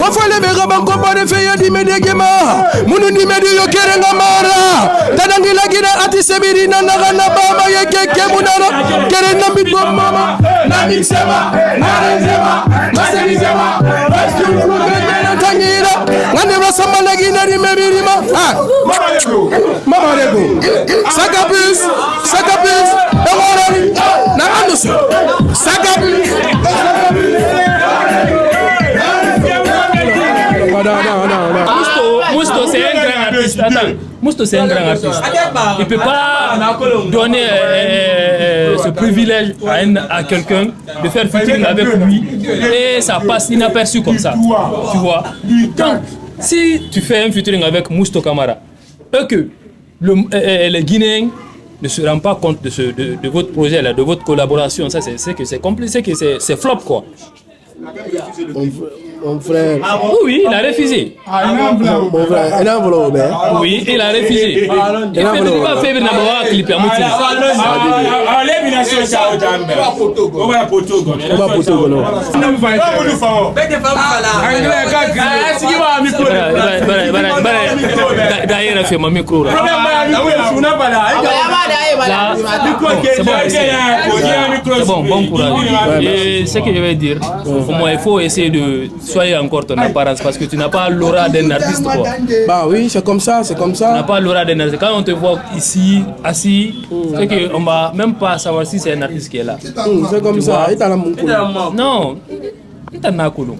Mafale mega banko pare feya di medegema. Munu di medu yo kerenga mara. Tadangila gira ati sebiri na nagana baba ye keke munara. Kerenga bitbo mama. Nami sema, nami sema, masemi sema. Bastu kubena tangira. Ngane rasama lagina di mebirima. Mama lego. Sakapis. Na andusu. Sakapis. Mousto, c'est un grand artiste. Attends, Mousto, c'est un grand artiste. Il ne peut pas donner ce privilège à quelqu'un de faire featuring avec lui et ça passe inaperçu comme ça. Tu vois. Donc, si tu fais un featuring avec Mousto Camara et que les Guinéens ne se rendent pas compte de votre projet, là, de votre collaboration, ça c'est que c'est compliqué, c'est flop quoi. Mon frère. Oui, il a refusé. Mon frère, il a enveloppé. Oui, il a refusé. Il a fait une clip à Mouti. D'ailleurs, fait mon micro. C'est bon, bon courage. Et ce que je vais dire, pour moi, il faut essayer de soigner encore ton apparence parce que tu n'as pas l'aura d'un artiste. Quoi. Bah oui, c'est comme ça, c'est comme ça. Tu n'as pas l'aura d'un artiste. Quand on te voit ici, assis, c'est qu'on ne va même pas savoir si c'est un artiste qui est là. C'est comme ça. Non. Il t'a n'a coulé. Non,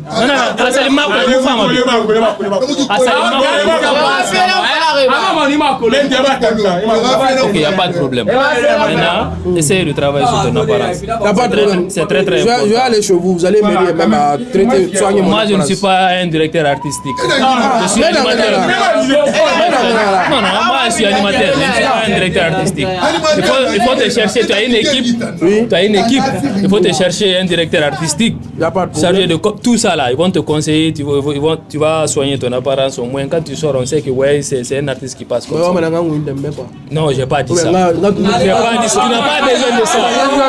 ok, il n'y a pas de problème. Maintenant, essayez de travailler sur ton apparence. C'est très très important. Je vais aller chez vous, vous allez m'aider même à traiter, soigner mon Moi, je ne suis pas un directeur artistique. Je suis animateur. Non, moi, je suis animateur. Je ne suis pas un directeur artistique. Il faut te chercher. Tu as une équipe. Tu as une équipe. Il faut te chercher un directeur artistique. Chargé de tout ça là. Ils vont te conseiller. Tu vas soigner ton apparence. Au moins, quand tu sors, on sait que ouais, c'est un artiste qui passe comme ça. Non, je n'ai pas dit ça. Tu n'as pas besoin de ça.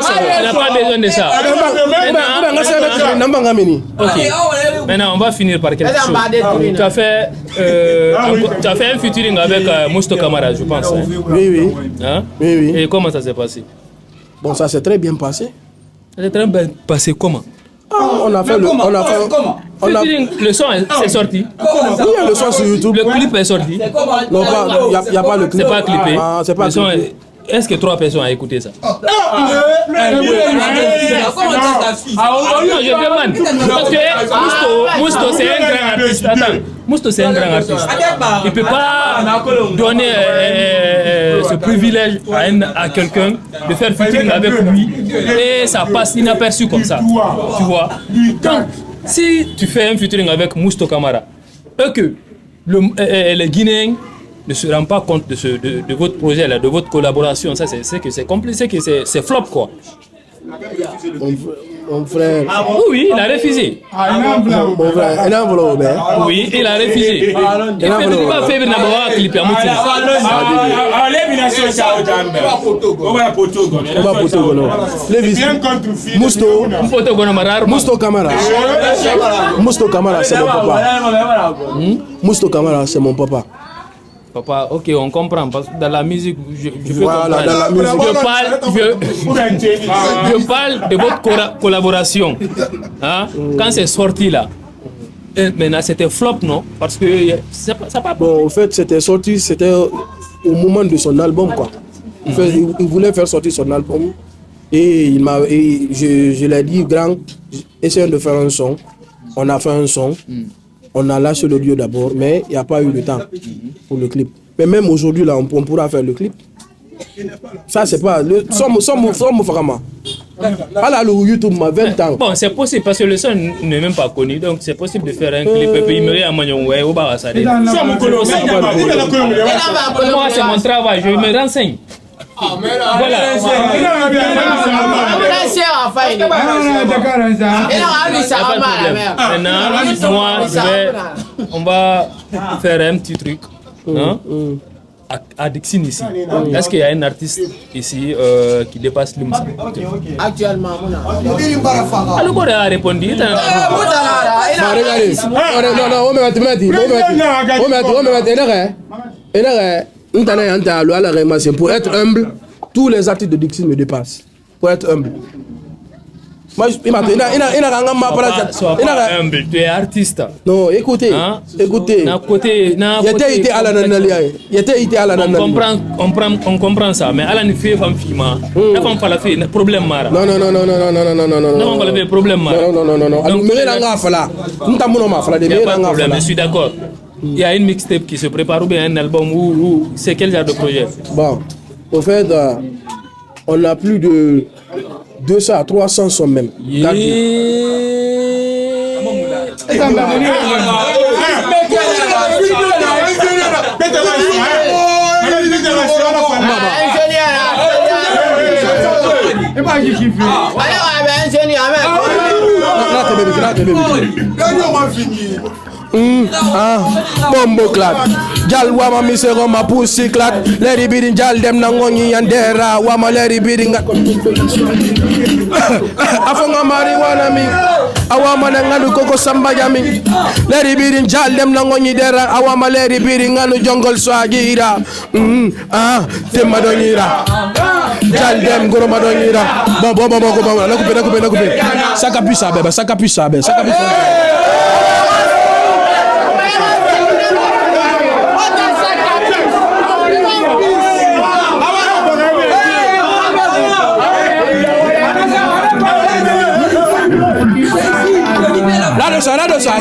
Tu n'as pas besoin de ça. Ok. Maintenant, on va finir par quelque chose. Tu as fait un featuring avec Mousto Camara, je pense. Hein? Oui. Hein? Oui. Et comment ça s'est passé? Bon, ça s'est très bien passé. Ça s'est très bien passé comment? On a fait le son est sorti. Oui, il y a le son sur YouTube. Le clip est sorti. Non, il n'y a pas le clip. C'est pas clippé. C'est pas clippé. Est-ce que 3 personnes ont écouté ça? Non, je demande. Parce que Mousto, c'est un grand artiste. Attends, Mousto, c'est un grand artiste. Il ne peut pas donner ce privilège à quelqu'un de faire featuring avec lui et ça passe inaperçu comme ça. Tu vois? Donc, si tu fais un featuring avec Mousto Camara et que les Guinéens ne se rendent pas compte de votre projet, là, de votre collaboration, ça c'est que c'est compliqué, c'est flop quoi. Mon frère. Oui, il a refusé. Mon frère, il a enveloppé. Oui, il a refusé. Il a fait une clip à Mouti. Mousto Camara. Mousto Camara, c'est mon papa. Mousto Camara, c'est mon papa. Papa, ok, on comprend parce que dans la musique, je peux voilà, comprendre. Dans la musique. Je parle de votre collaboration. Hein? Quand c'est sorti là, maintenant c'était flop, non? Parce que ça pas. Bon, en fait, c'était sorti, c'était au moment de son album, quoi. Il voulait faire sortir son album et je l'ai dit, grand, essayons de faire un son. On a fait un son. On a lâché le lieu d'abord, mais il n'y a pas eu le temps pour le clip. Mais même aujourd'hui, là, on pourra faire le clip. Ça, c'est pas... Somme vraiment. Voilà, le YouTube m'a 20 ans. Bon, c'est possible parce que le son n'est même pas connu. Donc, c'est possible de faire un clip et puis il me dit à Magnon-Oué ou Barassade. Moi, c'est mon travail. Je me renseigne. Voilà. Maintenant, on va faire un petit truc. Hein? à Dixine ici, est-ce qu'il y a un artiste ici qui dépasse Limsa? Actuellement, Alors, on a répondu. Regardez. Non, on me dit, pour être humble, tous les artistes de Dixine me dépassent. Pour être humble. Moi, Sois pas humble, tu es artiste. non, écoutez, écoutez. On comprend ça, mais Alan fait femme fima. La femme la fait problème mara. Non. Non, on va le problème mara. Non. Je suis d'accord. Il y a une mixtape qui se prépare ou bien un album ou c'est quel genre de projet? Bon, au fait, on a plus de 200 à 300 sons même. Bombo clat, jal wama mi sero ma pussy clat, lady bidin jal dem na ngoni yandera, wama lady bidin afonga marijuana mi, awama na nganu koko samba jami, lady bidin jal dem na ngoni dera, awama lady bidin nganu jungle swagira, tema donira, jal dem goro madonira, bon, la coupe, ça capuche ça bébé, ça capuche ça. Là de ça.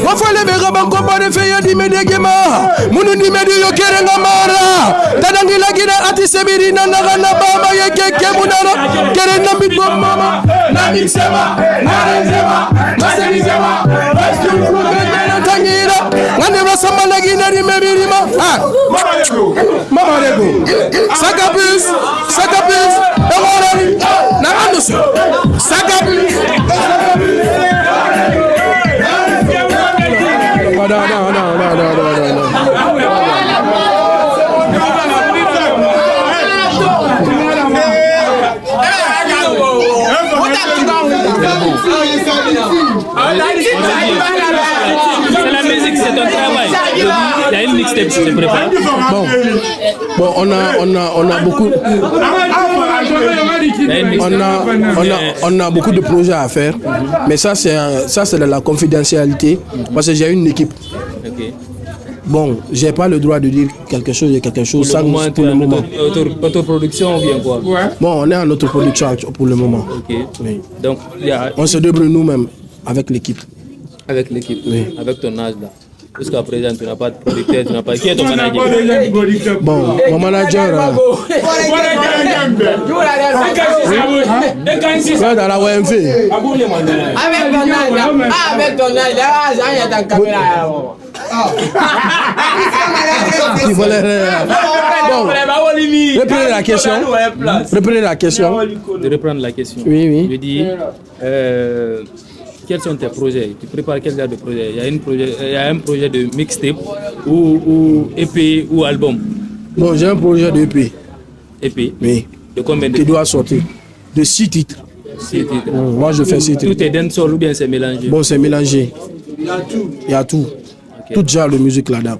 On fait les bégas en compagnie de Féa di Medegema. Mounou di Medi yo kerenga mara. Tadangi la gina ati sebiri na nagana baba ye keke munara. Kerenga mitbo mama. Nami sema, maseni sema. Bastu kubena tangira. Ngane rasama la gina di mebirima. Mama lego. Sakapus. Eworani. Na anusu. Sakapus. No. C'est la musique, c'est un travail. Il y a une mixtape qui se prépare. Bon, on a beaucoup. On a beaucoup de projets à faire, mais ça c'est de la confidentialité parce que j'ai une équipe. Okay. Bon, j'ai pas le droit de dire quelque chose sans pour le moment. Autoproduction ou bien quoi? Bon, on est en autoproduction pour le moment. Ok. Oui. Donc, on se débrouille nous-mêmes avec l'équipe. Avec l'équipe, oui. Avec ton âge là. Jusqu'à présent, tu n'as pas de producteur, tu n'as pas. Qui est ton manager? Bon, mon manager. Dans la WMV. Avec ton âge, reprenez la question. De reprendre la question. Oui. Je dis, quels sont tes projets? Tu prépares quel genre de projet? Il y a un projet de mixtape ou EP ou album? Bon, j'ai un projet de EP. EP? Oui. De combien de qui doit sortir? De 6 titres. 6 titres. Moi, je fais 6 titres. Tout est dancehall ou bien c'est mélangé? Bon, c'est mélangé. Il y a tout. Okay. Tout genre de musique là-dedans.